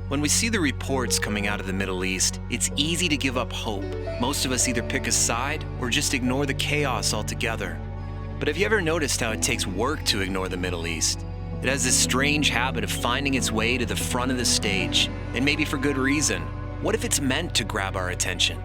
When we see the reports coming out of the Middle East, it's easy to give up hope. Most of us either pick a side or just ignore the chaos altogether. But have you ever noticed how it takes work to ignore the Middle East? It has this strange habit of finding its way to the front of the stage, and maybe for good reason. What if it's meant to grab our attention?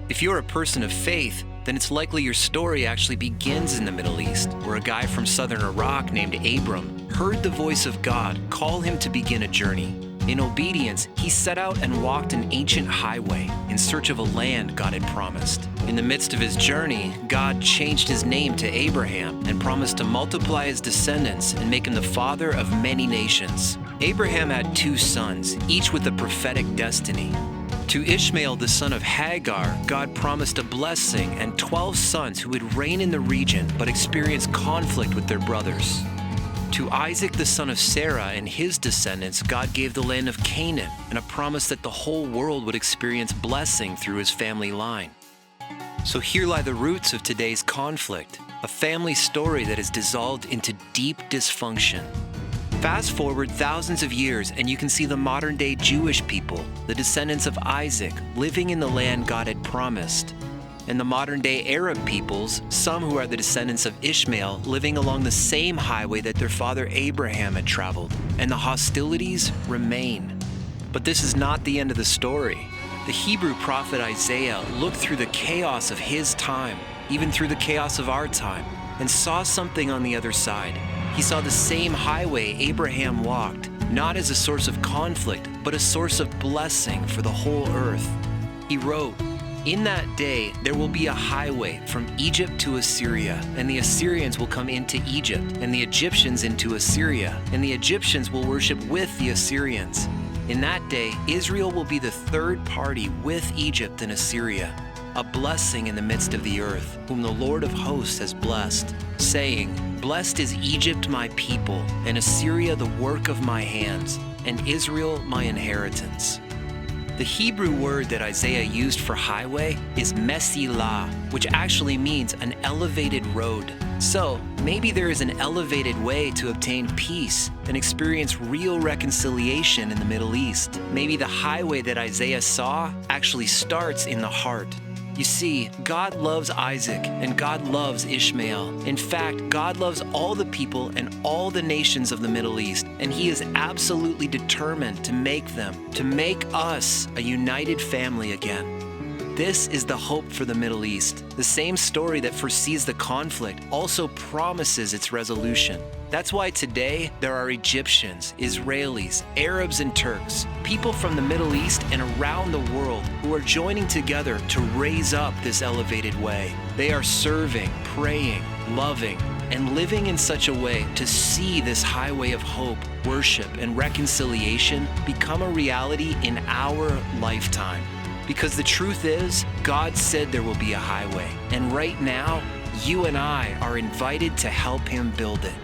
If you're a person of faith, then it's likely your story actually begins in the Middle East, where a guy from southern Iraq named Abram heard the voice of God call him to begin a journey. In obedience, he set out and walked an ancient highway in search of a land God had promised. In the midst of his journey, God changed his name to Abraham and promised to multiply his descendants and make him the father of many nations. Abraham had 2 sons, each with a prophetic destiny. To Ishmael, the son of Hagar, God promised a blessing and 12 sons who would reign in the region but experience conflict with their brothers. To Isaac, the son of Sarah, and his descendants, God gave the land of Canaan and a promise that the whole world would experience blessing through his family line. So here lie the roots of today's conflict, a family story that is dissolved into deep dysfunction. Fast forward thousands of years and you can see the modern-day Jewish people, the descendants of Isaac, living in the land God had promised. And the modern-day Arab peoples, some who are the descendants of Ishmael, living along the same highway that their father Abraham had traveled. And the hostilities remain. But this is not the end of the story. The Hebrew prophet Isaiah looked through the chaos of his time, even through the chaos of our time, and saw something on the other side. He saw the same highway Abraham walked, not as a source of conflict, but a source of blessing for the whole earth. He wrote, "In that day there will be a highway from Egypt to Assyria, and the Assyrians will come into Egypt, and the Egyptians into Assyria, and the Egyptians will worship with the Assyrians. In that day Israel will be the third party with Egypt and Assyria, a blessing in the midst of the earth, whom the Lord of hosts has blessed, saying, Blessed is Egypt my people, and Assyria the work of my hands, and Israel my inheritance." The Hebrew word that Isaiah used for highway is mesilah, which actually means an elevated road. So maybe there is an elevated way to obtain peace and experience real reconciliation in the Middle East. Maybe the highway that Isaiah saw actually starts in the heart. You see, God loves Isaac and God loves Ishmael. In fact, God loves all the people and all the nations of the Middle East, and He is absolutely determined to make us a united family again. This is the hope for the Middle East. The same story that foresees the conflict also promises its resolution. That's why today there are Egyptians, Israelis, Arabs, and Turks, people from the Middle East and around the world who are joining together to raise up this elevated way. They are serving, praying, loving, and living in such a way to see this highway of hope, worship, and reconciliation become a reality in our lifetime. Because the truth is, God said there will be a highway, and right now, you and I are invited to help Him build it.